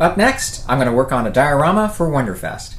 Up next, I'm going to work on a diorama for Wonderfest.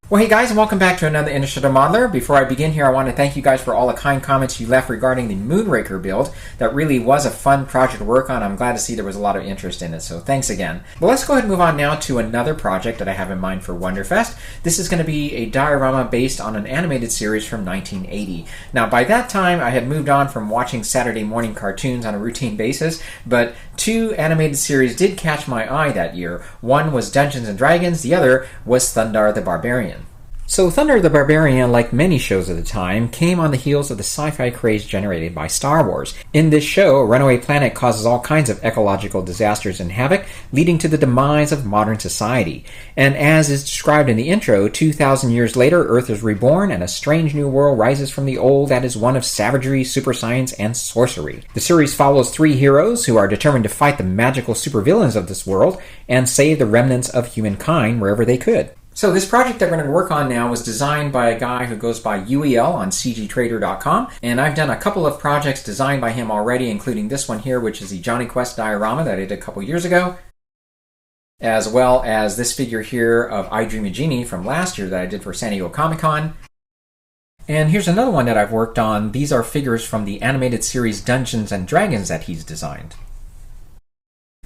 Well, hey guys, and welcome back to another Illustrator Modeler. Before I begin here, I want to thank you guys for all the kind comments you left regarding the Moonraker build. That really was a fun project to work on. I'm glad to see there was a lot of interest in it, so thanks again. Well, let's go ahead and move on now to another project that I have in mind for Wonderfest. This is going to be a diorama based on an animated series from 1980. Now, by that time, I had moved on from watching Saturday morning cartoons on a routine basis, but two animated series did catch my eye that year. One was Dungeons & Dragons, the other was Thundarr the Barbarian. So Thundarr the Barbarian, like many shows at the time, came on the heels of the sci-fi craze generated by Star Wars. In this show, a runaway planet causes all kinds of ecological disasters and havoc, leading to the demise of modern society. And as is described in the intro, 2,000 years later, Earth is reborn and a strange new world rises from the old that is one of savagery, super science, and sorcery. The series follows three heroes who are determined to fight the magical supervillains of this world and save the remnants of humankind wherever they could. So this project that we're going to work on now was designed by a guy who goes by Uel on CGTrader.com, and I've done a couple of projects designed by him already, including this one here, which is the Johnny Quest diorama that I did a couple years ago, as well as this figure here of I Dream a Genie from last year that I did for San Diego Comic-Con. And here's another one that I've worked on. These are figures from the animated series Dungeons & Dragons that he's designed.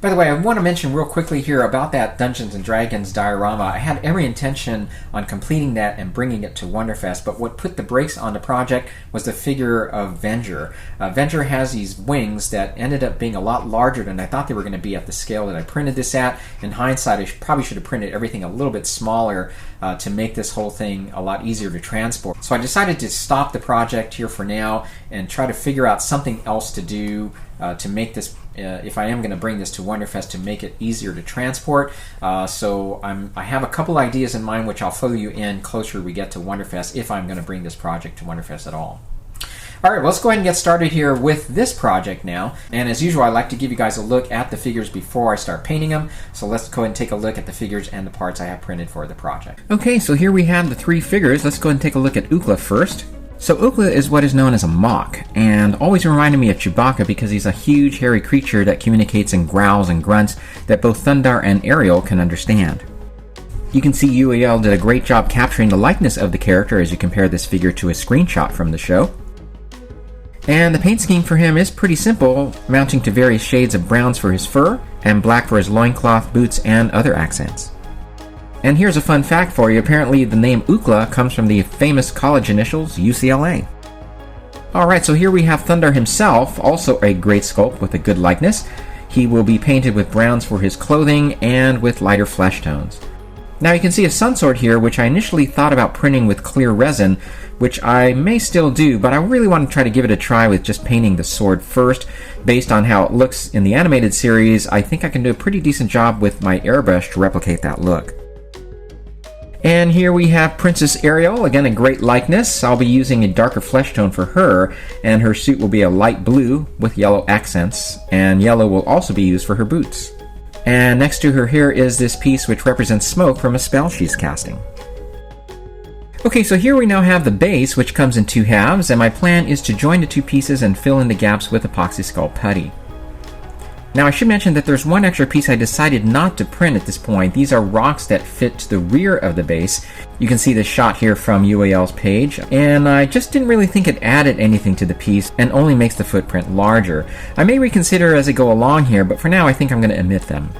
By the way, I want to mention real quickly here about that Dungeons & Dragons diorama. I had every intention on completing that and bringing it to Wonderfest, but what put the brakes on the project was the figure of Venger. Venger has these wings that ended up being a lot larger than I thought they were going to be at the scale that I printed this at. In hindsight, I probably should have printed everything a little bit smaller to make this whole thing a lot easier to transport. So I decided to stop the project here for now and try to figure out something else to do to make this, if I am going to bring this to Wonderfest, to make it easier to transport. So I have a couple ideas in mind which I'll fill you in closer we get to Wonderfest, if I'm going to bring this project to Wonderfest at all. Alright, well, let's go ahead and get started here with this project now. And as usual, I like to give you guys a look at the figures before I start painting them. So let's go ahead and take a look at the figures and the parts I have printed for the project. Okay, so here we have the three figures. Let's go ahead and take a look at Ookla first. So Ookla is what is known as a mock, and always reminded me of Chewbacca because he's a huge hairy creature that communicates in growls and grunts that both Thundarr and Ariel can understand. You can see Uel did a great job capturing the likeness of the character as you compare this figure to a screenshot from the show. And the paint scheme for him is pretty simple, amounting to various shades of browns for his fur, and black for his loincloth, boots, and other accents. And here's a fun fact for you. Apparently the name Ookla comes from the famous college initials UCLA. Alright, so here we have Thundarr himself, also a great sculpt with a good likeness. He will be painted with browns for his clothing and with lighter flesh tones. Now you can see a sun sword here, which I initially thought about printing with clear resin, which I may still do, but I really want to try to give it a try with just painting the sword first. Based on how it looks in the animated series, I think I can do a pretty decent job with my airbrush to replicate that look. And here we have Princess Ariel, again a great likeness. I'll be using a darker flesh tone for her, and her suit will be a light blue with yellow accents, and yellow will also be used for her boots. And next to her here is this piece which represents smoke from a spell she's casting. Okay, so here we now have the base, which comes in two halves, and my plan is to join the two pieces and fill in the gaps with Apoxie Sculpt putty. Now I should mention that there's one extra piece I decided not to print at this point. These are rocks that fit to the rear of the base. You can see the shot here from Uel's page, and I just didn't really think it added anything to the piece and only makes the footprint larger. I may reconsider as I go along here, but for now I think I'm going to omit them.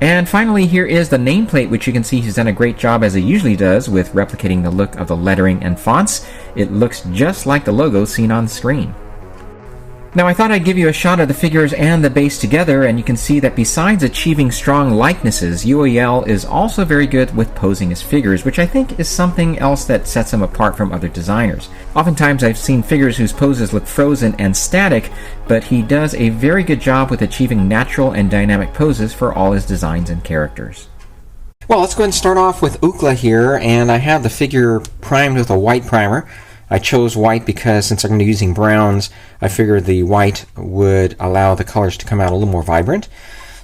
And finally, here is the nameplate, which you can see he's done a great job, as he usually does, with replicating the look of the lettering and fonts. It looks just like the logo seen on the screen. Now I thought I'd give you a shot of the figures and the base together, and you can see that besides achieving strong likenesses, Uel is also very good with posing his figures, which I think is something else that sets him apart from other designers. Oftentimes I've seen figures whose poses look frozen and static, but he does a very good job with achieving natural and dynamic poses for all his designs and characters. Well, let's go ahead and start off with Ookla here, and I have the figure primed with a white primer. I chose white because since I'm going to be using browns, I figured the white would allow the colors to come out a little more vibrant.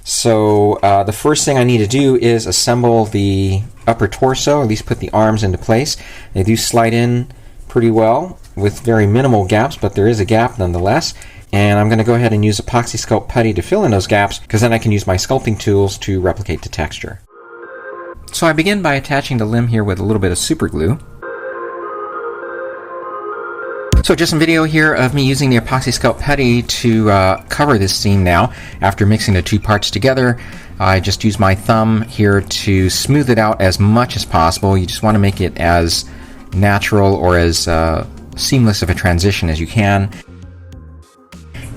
So the first thing I need to do is assemble the upper torso, at least put the arms into place. They do slide in pretty well with very minimal gaps, but there is a gap nonetheless. And I'm going to go ahead and use Apoxie Sculpt putty to fill in those gaps, because then I can use my sculpting tools to replicate the texture. So I begin by attaching the limb here with a little bit of super glue. So just some video here of me using the Apoxie Sculpt putty to cover this seam now. After mixing the two parts together, I just use my thumb here to smooth it out as much as possible. You just want to make it as natural or as seamless of a transition as you can.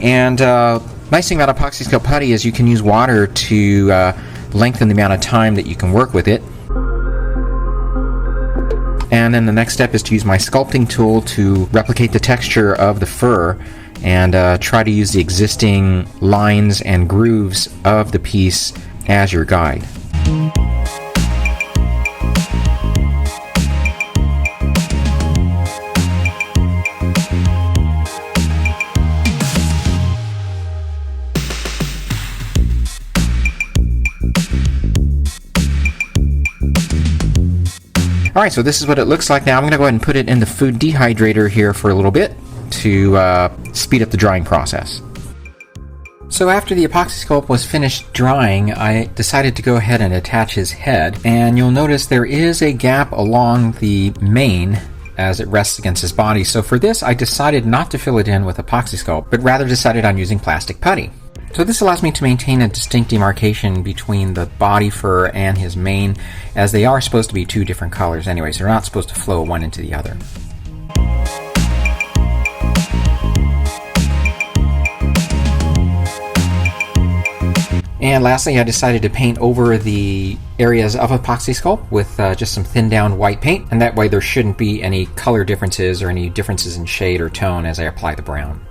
And nice thing about Apoxie Sculpt putty is you can use water to lengthen the amount of time that you can work with it. And then the next step is to use my sculpting tool to replicate the texture of the fur and try to use the existing lines and grooves of the piece as your guide. Alright, so this is what it looks like now. I'm going to go ahead and put it in the food dehydrator here for a little bit to speed up the drying process. So after the Apoxie Sculpt was finished drying, I decided to go ahead and attach his head. And you'll notice there is a gap along the mane as it rests against his body. So for this, I decided not to fill it in with Apoxie Sculpt, but rather decided on using plastic putty. So this allows me to maintain a distinct demarcation between the body fur and his mane, as they are supposed to be two different colors anyway, so they're not supposed to flow one into the other. And lastly, I decided to paint over the areas of Apoxie Sculpt with just some thinned down white paint, and that way there shouldn't be any color differences or any differences in shade or tone as I apply the brown.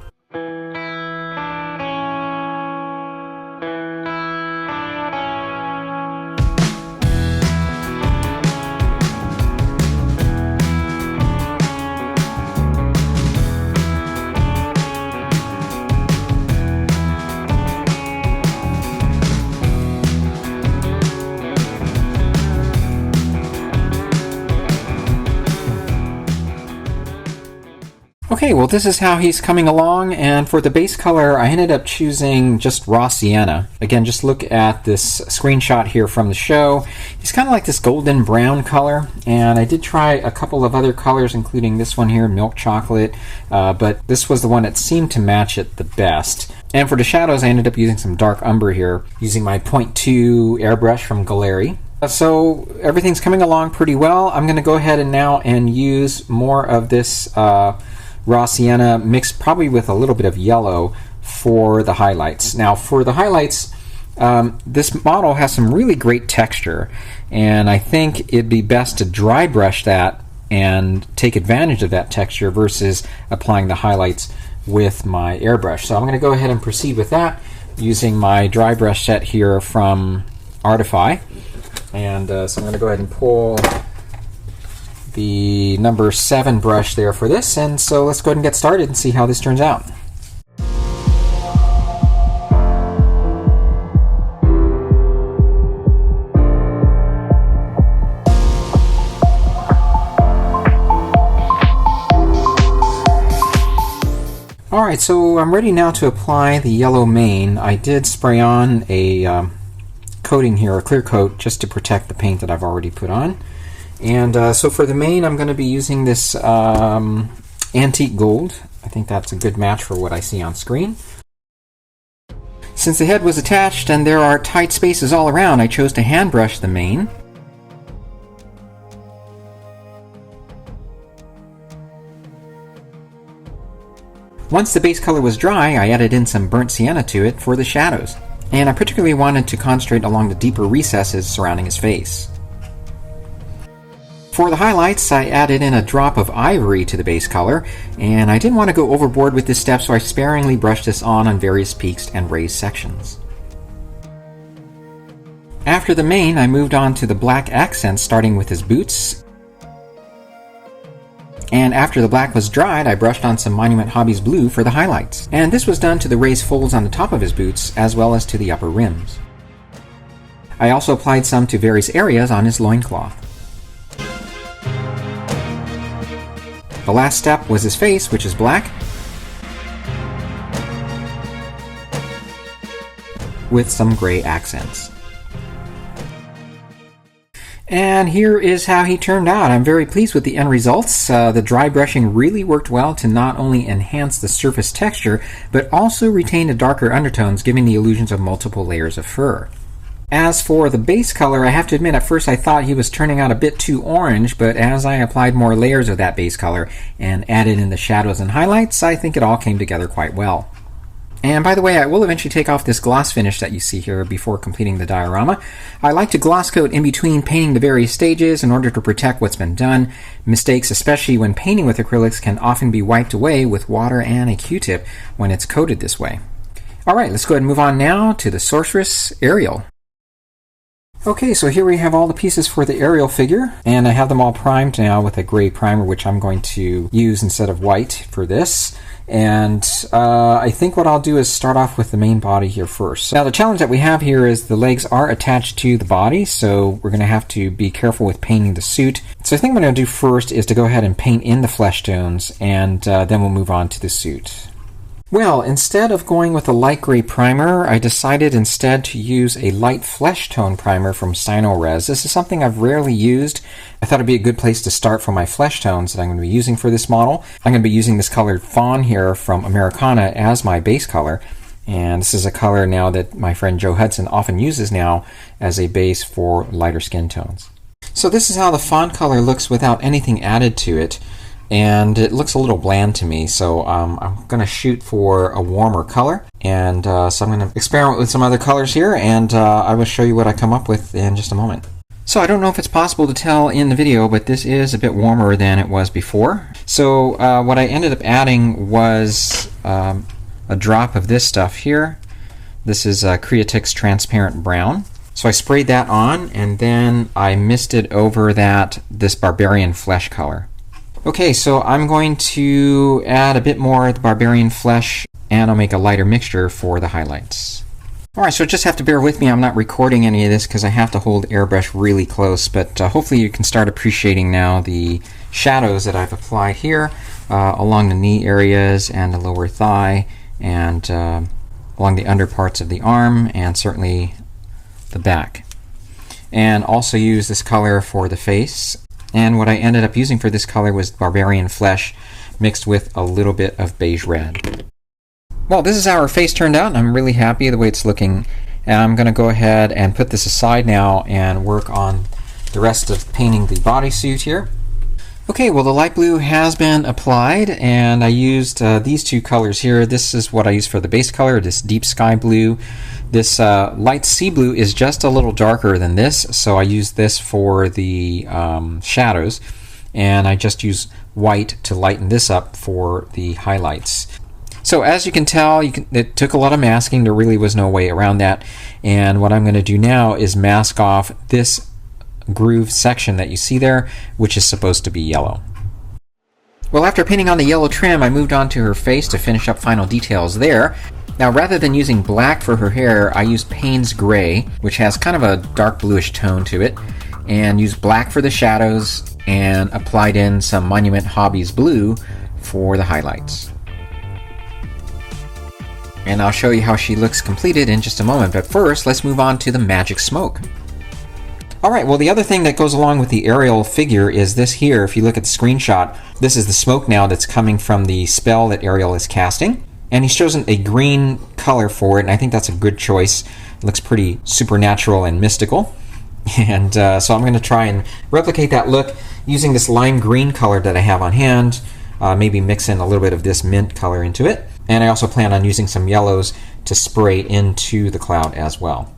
Okay, well this is how he's coming along, and for the base color I ended up choosing just raw sienna. Again, just look at this screenshot here from the show. He's kind of like this golden brown color, and I did try a couple of other colors including this one here, milk chocolate, but this was the one that seemed to match it the best. And for the shadows I ended up using some dark umber here, using my 0.2 airbrush from Galeri. So everything's coming along pretty well. I'm going to go ahead and now use more of this raw sienna mixed probably with a little bit of yellow for the highlights. Now for the highlights, this model has some really great texture, and I think it'd be best to dry brush that and take advantage of that texture versus applying the highlights with my airbrush. So I'm going to go ahead and proceed with that using my dry brush set here from Artify. And so I'm going to go ahead and pull the number 7 brush there for this, and so let's go ahead and get started and see how this turns out. Alright, so I'm ready now to apply the yellow mane. I did spray on a coating here, a clear coat, just to protect the paint that I've already put on. And so for the mane, I'm going to be using this antique gold. I think that's a good match for what I see on screen. Since the head was attached and there are tight spaces all around, I chose to hand brush the mane. Once the base color was dry, I added in some burnt sienna to it for the shadows. And I particularly wanted to concentrate along the deeper recesses surrounding his face. For the highlights, I added in a drop of ivory to the base color, and I didn't want to go overboard with this step, so I sparingly brushed this on various peaks and raised sections. After the mane, I moved on to the black accents, starting with his boots. And after the black was dried, I brushed on some Monument Hobbies blue for the highlights. And this was done to the raised folds on the top of his boots, as well as to the upper rims. I also applied some to various areas on his loincloth. The last step was his face, which is black, with some gray accents. And here is how he turned out. I'm very pleased with the end results. The dry brushing really worked well to not only enhance the surface texture, but also retain the darker undertones, giving the illusions of multiple layers of fur. As for the base color, I have to admit at first I thought he was turning out a bit too orange, but as I applied more layers of that base color and added in the shadows and highlights, I think it all came together quite well. And by the way, I will eventually take off this gloss finish that you see here before completing the diorama. I like to gloss coat in between painting the various stages in order to protect what's been done. Mistakes, especially when painting with acrylics, can often be wiped away with water and a Q-tip when it's coated this way. Alright, let's go ahead and move on now to the Sorceress Ariel. Okay, so here we have all the pieces for the Ariel figure, and I have them all primed now with a gray primer, which I'm going to use instead of white for this. And I think what I'll do is start off with the main body here first. Now the challenge that we have here is the legs are attached to the body, so we're going to have to be careful with painting the suit. So I think what I'm going to do first is to go ahead and paint in the flesh tones, and then we'll move on to the suit. Well, instead of going with a light gray primer, I decided instead to use a light flesh tone primer from Res. This is something I've rarely used. I thought it'd be a good place to start for my flesh tones that I'm going to be using for this model. I'm going to be using this colored fawn here from Americana as my base color. And this is a color now that my friend Joe Hudson often uses now as a base for lighter skin tones. So this is how the fawn color looks without anything added to it. And it looks a little bland to me, so I'm going to shoot for a warmer color. And so I'm going to experiment with some other colors here, and I will show you what I come up with in just a moment. So I don't know if it's possible to tell in the video, but this is a bit warmer than it was before. So what I ended up adding was a drop of this stuff here. This is Creatix Transparent Brown. So I sprayed that on, and then I misted over that this Barbarian Flesh color. Okay, so I'm going to add a bit more of the Barbarian Flesh, and I'll make a lighter mixture for the highlights. Alright, so just have to bear with me. I'm not recording any of this because I have to hold airbrush really close, but hopefully you can start appreciating now the shadows that I've applied here along the knee areas and the lower thigh, and along the under parts of the arm, and certainly the back. And also use this color for the face. And what I ended up using for this color was Barbarian Flesh mixed with a little bit of beige red. Well, this is how our face turned out, and I'm really happy the way it's looking. And I'm going to go ahead and put this aside now and work on the rest of painting the bodysuit here. Okay, well the light blue has been applied, and I used these two colors here. This is what I used for the base color, this deep sky blue. This light sea blue is just a little darker than this, so I used this for the shadows, and I just use white to lighten this up for the highlights. So as you can tell, it took a lot of masking. There really was no way around that, and what I'm going to do now is mask off this groove section that you see there, which is supposed to be yellow. Well, after painting on the yellow trim, I moved on to her face to finish up final details there. Now, rather than using black for her hair, I used Payne's Gray, which has kind of a dark bluish tone to it, and used black for the shadows, and applied in some Monument Hobbies blue for the highlights. And I'll show you how she looks completed in just a moment, but first, let's move on to the magic smoke. Alright, well the other thing that goes along with the Ariel figure is this here. If you look at the screenshot, this is the smoke now that's coming from the spell that Ariel is casting. And he's chosen a green color for it, and I think that's a good choice. It looks pretty supernatural and mystical. And so I'm going to try and replicate that look using this lime green color that I have on hand. Maybe mix in a little bit of this mint color into it. And I also plan on using some yellows to spray into the cloud as well.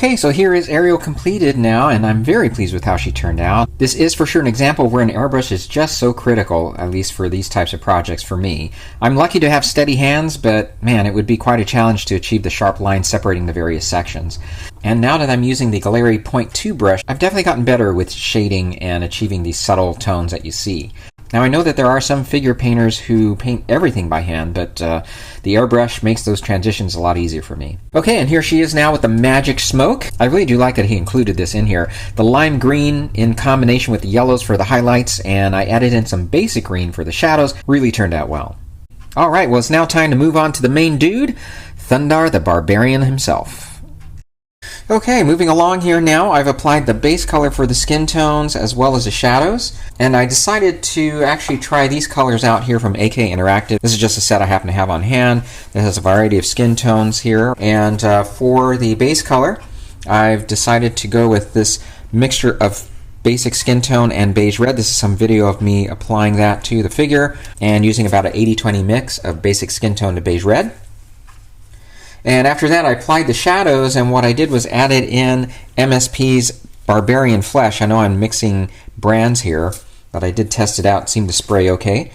Okay, so here is Ariel completed now, and I'm very pleased with how she turned out. This is for sure an example where an airbrush is just so critical, at least for these types of projects for me. I'm lucky to have steady hands, but man, it would be quite a challenge to achieve the sharp line separating the various sections. And now that I'm using the Galeri 0.2 brush, I've definitely gotten better with shading and achieving these subtle tones that you see. Now I know that there are some figure painters who paint everything by hand, but the airbrush makes those transitions a lot easier for me. Okay, and here she is now with the magic smoke. I really do like that he included this in here. The lime green in combination with the yellows for the highlights, and I added in some basic green for the shadows, really turned out well. Alright, well it's now time to move on to the main dude, Thundarr the Barbarian himself. Okay, moving along here now, I've applied the base color for the skin tones as well as the shadows, and I decided to actually try these colors out here from AK Interactive. This is just a set I happen to have on hand that has a variety of skin tones here, and for the base color, I've decided to go with this mixture of basic skin tone and beige red. This is some video of me applying that to the figure and using about an 80-20 mix of basic skin tone to beige red. And after that, I applied the shadows, and what I did was added in MSP's Barbarian Flesh. I know I'm mixing brands here, but I did test it out. It seemed to spray okay.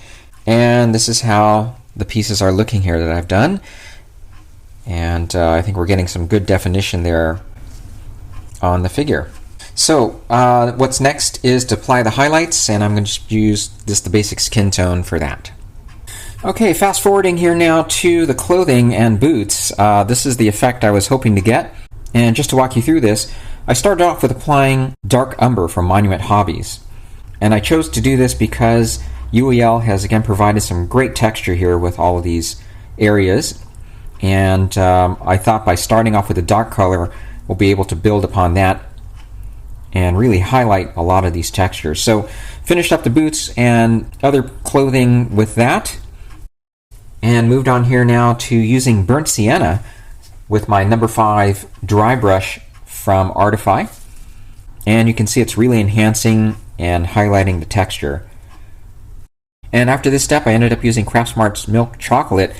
And this is how the pieces are looking here that I've done. And I think we're getting some good definition there on the figure. So what's next is to apply the highlights, and I'm going to just use the basic skin tone for that. Okay, fast forwarding here now to the clothing and boots. This is the effect I was hoping to get. And just to walk you through this, I started off with applying dark umber from Monument Hobbies. And I chose to do this because Uel has again provided some great texture here with all of these areas. And I thought by starting off with a dark color, we'll be able to build upon that and really highlight a lot of these textures. So finished up the boots and other clothing with that. And moved on here now to using burnt sienna with my number 5 dry brush from Artify. And you can see it's really enhancing and highlighting the texture. And after this step, I ended up using Craftsmart's milk chocolate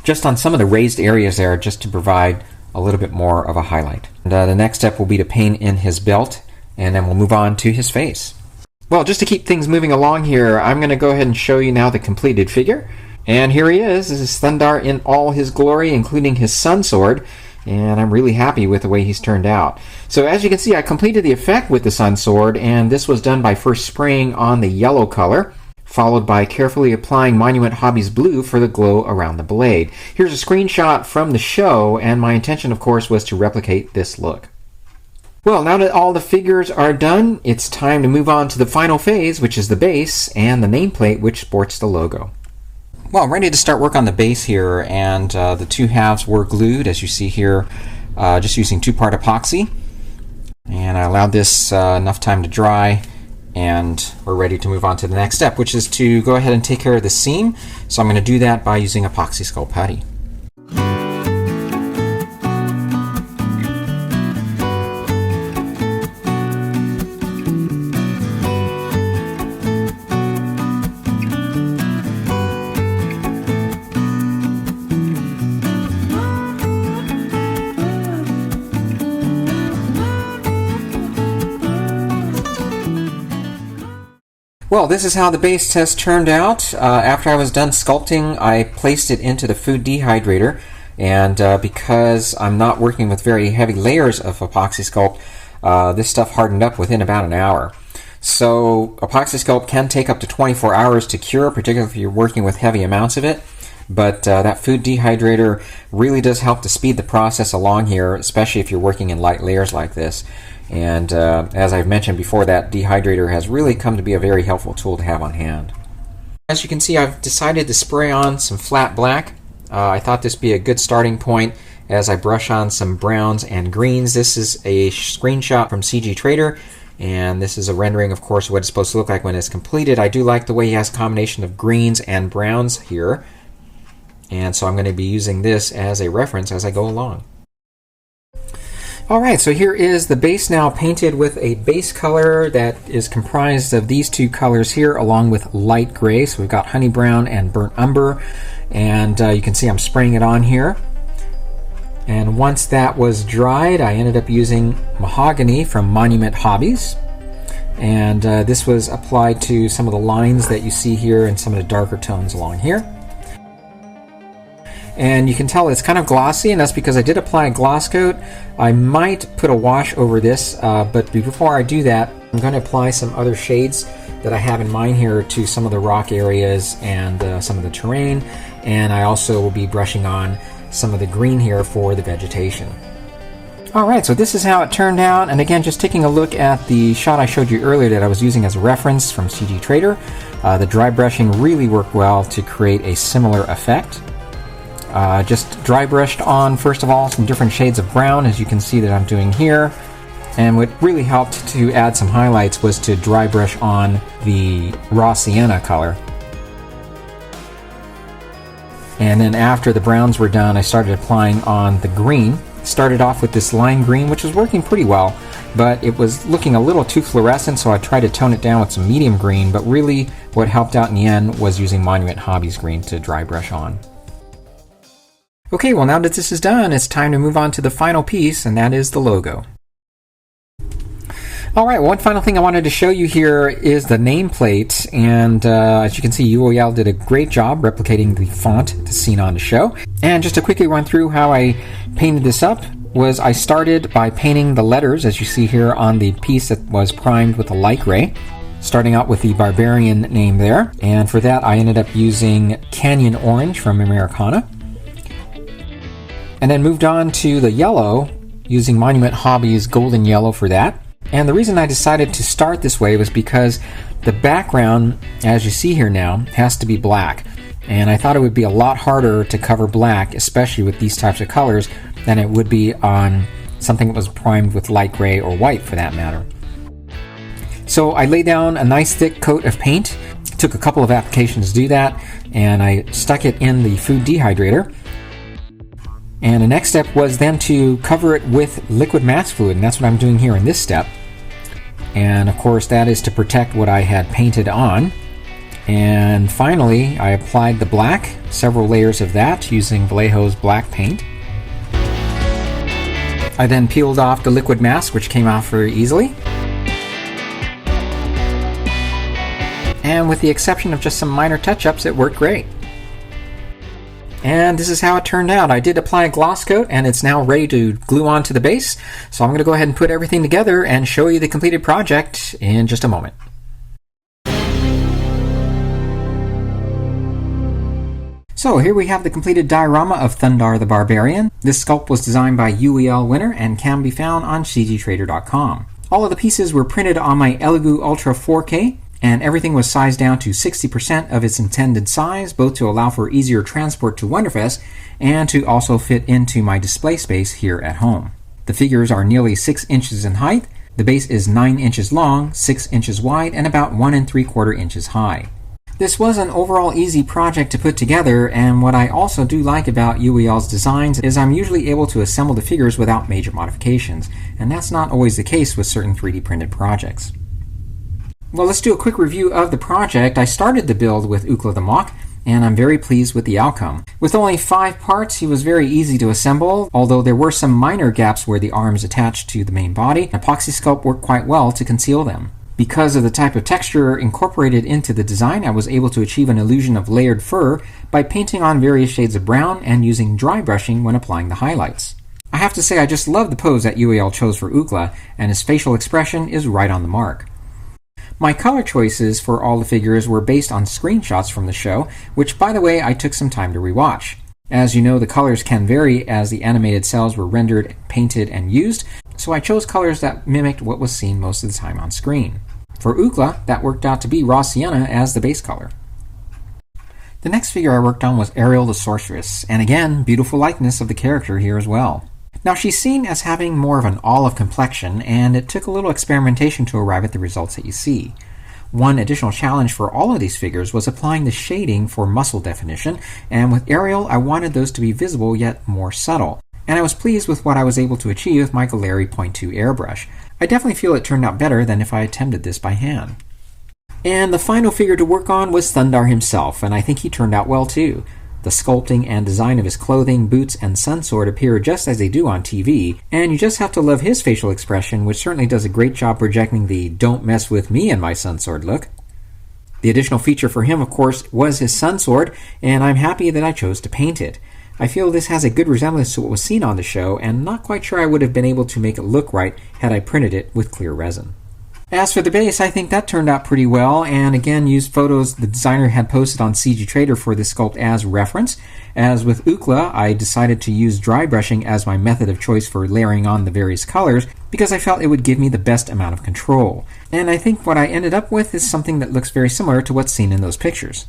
just on some of the raised areas there, just to provide a little bit more of a highlight. And the next step will be to paint in his belt, and then we'll move on to his face. Well, just to keep things moving along here, I'm going to go ahead and show you now the completed figure. And here he is. This is Thundarr in all his glory, including his sun sword, and I'm really happy with the way he's turned out. So as you can see, I completed the effect with the sun sword, and this was done by first spraying on the yellow color, followed by carefully applying Monument Hobbies blue for the glow around the blade. Here's a screenshot from the show, and my intention, of course, was to replicate this look. Well, now that all the figures are done, it's time to move on to the final phase, which is the base and the nameplate, which sports the logo. Well, I'm ready to start work on the base here, and the two halves were glued, as you see here, just using 2-part epoxy. And I allowed this enough time to dry, and we're ready to move on to the next step, which is to go ahead and take care of the seam. So I'm going to do that by using Apoxie Sculpt putty. Well, this is how the base test turned out. After I was done sculpting, I placed it into the food dehydrator, and because I'm not working with very heavy layers of Apoxie Sculpt, this stuff hardened up within about an hour. So Apoxie Sculpt can take up to 24 hours to cure, particularly if you're working with heavy amounts of it. But that food dehydrator really does help to speed the process along here, especially if you're working in light layers like this. And as I've mentioned before, that dehydrator has really come to be a very helpful tool to have on hand. As you can see, I've decided to spray on some flat black. I thought this would be a good starting point as I brush on some browns and greens. This is a screenshot from CGTrader, and this is a rendering, of course, of what it's supposed to look like when it's completed. I do like the way he has a combination of greens and browns here, and so I'm going to be using this as a reference as I go along. Alright, so here is the base now painted with a base color that is comprised of these two colors here along with light gray. So we've got honey brown and burnt umber, and you can see I'm spraying it on here. And once that was dried, I ended up using Mahogany from Monument Hobbies. And this was applied to some of the lines that you see here and some of the darker tones along here. And you can tell it's kind of glossy, and that's because I did apply a gloss coat. I might put a wash over this, but before I do that, I'm going to apply some other shades that I have in mind here to some of the rock areas and some of the terrain. And I also will be brushing on some of the green here for the vegetation. Alright, so this is how it turned out, and again, just taking a look at the shot I showed you earlier that I was using as a reference from CGTrader, the dry brushing really worked well to create a similar effect. Just dry brushed on, first of all, some different shades of brown, as you can see that I'm doing here. And what really helped to add some highlights was to dry brush on the raw sienna color. And then after the browns were done, I started applying on the green. Started off with this lime green, which was working pretty well, but it was looking a little too fluorescent, so I tried to tone it down with some medium green, but really what helped out in the end was using Monument Hobbies green to dry brush on. Okay, well now that this is done, it's time to move on to the final piece, and that is the logo. Alright, one final thing I wanted to show you here is the nameplate, and as you can see, Uel did a great job replicating the font that's seen on the show. And just to quickly run through how I painted this up, was I started by painting the letters, as you see here on the piece that was primed with a light gray, starting out with the Barbarian name there. And for that, I ended up using Canyon Orange from Americana. And then moved on to the yellow, using Monument Hobbies Golden Yellow for that. And the reason I decided to start this way was because the background, as you see here now, has to be black. And I thought it would be a lot harder to cover black, especially with these types of colors, than it would be on something that was primed with light gray or white for that matter. So I laid down a nice thick coat of paint. It took a couple of applications to do that, and I stuck it in the food dehydrator. And the next step was then to cover it with liquid mask fluid, and that's what I'm doing here in this step. And of course that is to protect what I had painted on. And finally I applied the black, several layers of that using Vallejo's black paint. I then peeled off the liquid mask, which came off very easily. And with the exception of just some minor touch-ups, it worked great. And this is how it turned out. I did apply a gloss coat, and it's now ready to glue onto the base. So I'm going to go ahead and put everything together and show you the completed project in just a moment. So here we have the completed diorama of Thundarr the Barbarian. This sculpt was designed by Uel Winner and can be found on CGTrader.com. All of the pieces were printed on my Elegoo Ultra 4K, and everything was sized down to 60% of its intended size, both to allow for easier transport to Wonderfest and to also fit into my display space here at home. The figures are nearly 6 inches in height. The base is 9 inches long, 6 inches wide, and about 1 3/4 inches high. This was an overall easy project to put together, and what I also do like about Uel's designs is I'm usually able to assemble the figures without major modifications, and that's not always the case with certain 3D printed projects. Well, let's do a quick review of the project. I started the build with Ookla the Mock, and I'm very pleased with the outcome. With only 5 parts, he was very easy to assemble, although there were some minor gaps where the arms attached to the main body. Apoxie Sculpt worked quite well to conceal them. Because of the type of texture incorporated into the design, I was able to achieve an illusion of layered fur by painting on various shades of brown and using dry brushing when applying the highlights. I have to say I just love the pose that Uel chose for Ookla, and his facial expression is right on the mark. My color choices for all the figures were based on screenshots from the show, which by the way I took some time to rewatch. As you know, the colors can vary as the animated cells were rendered, painted, and used, so I chose colors that mimicked what was seen most of the time on screen. For Ookla, that worked out to be raw sienna as the base color. The next figure I worked on was Ariel the Sorceress, and again, beautiful likeness of the character here as well. Now she's seen as having more of an olive complexion, and it took a little experimentation to arrive at the results that you see. One additional challenge for all of these figures was applying the shading for muscle definition, and with Ariel I wanted those to be visible yet more subtle. And I was pleased with what I was able to achieve with my Galeri 0.2 airbrush. I definitely feel it turned out better than if I attempted this by hand. And the final figure to work on was Thundarr himself, and I think he turned out well too. The sculpting and design of his clothing, boots, and sun sword appear just as they do on TV, and you just have to love his facial expression, which certainly does a great job projecting the "don't mess with me" in my sun sword look. The additional feature for him, of course, was his sun sword, and I'm happy that I chose to paint it. I feel this has a good resemblance to what was seen on the show, and not quite sure I would have been able to make it look right had I printed it with clear resin. As for the base, I think that turned out pretty well, and again used photos the designer had posted on CGTrader for this sculpt as reference. As with Ookla, I decided to use dry brushing as my method of choice for layering on the various colors because I felt it would give me the best amount of control. And I think what I ended up with is something that looks very similar to what's seen in those pictures.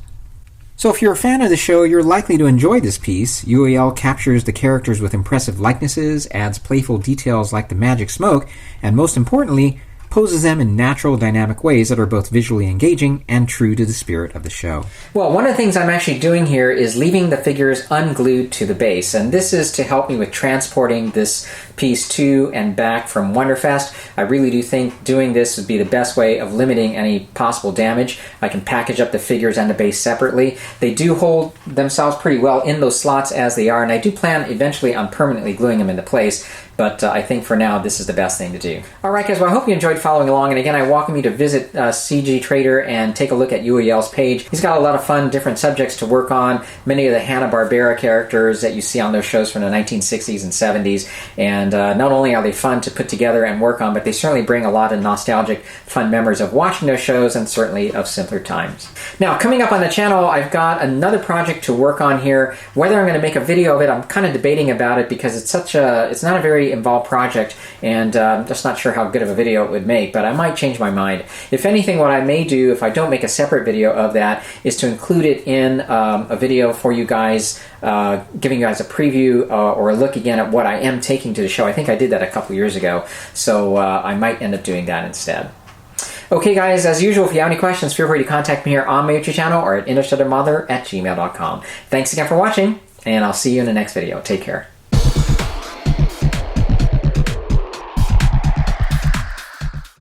So if you're a fan of the show, you're likely to enjoy this piece. Uel captures the characters with impressive likenesses, adds playful details like the magic smoke, and most importantly, poses them in natural, dynamic ways that are both visually engaging and true to the spirit of the show. Well, one of the things I'm actually doing here is leaving the figures unglued to the base, and this is to help me with transporting this piece to and back from Wonderfest. I really do think doing this would be the best way of limiting any possible damage. I can package up the figures and the base separately. They do hold themselves pretty well in those slots as they are, and I do plan eventually on permanently gluing them into place. But I think for now, this is the best thing to do. All right, guys, well, I hope you enjoyed following along. And again, I welcome you to visit CGTrader and take a look at Uel's page. He's got a lot of fun, different subjects to work on. Many of the Hanna-Barbera characters that you see on those shows from the 1960s and 70s. And not only are they fun to put together and work on, but they certainly bring a lot of nostalgic, fun memories of watching those shows and certainly of simpler times. Now, coming up on the channel, I've got another project to work on here. Whether I'm going to make a video of it, I'm kind of debating about it because it's not a very involved project, and I'm just not sure how good of a video it would make, but I might change my mind. If anything, what I may do, if I don't make a separate video of that, is to include it in a video for you guys, giving you guys a preview or a look again at what I am taking to the show. I think I did that a couple years ago, so I might end up doing that instead. Okay, guys, as usual, if you have any questions, feel free to contact me here on my YouTube channel or at interstellarmodeler@gmail.com. Thanks again for watching, and I'll see you in the next video. Take care.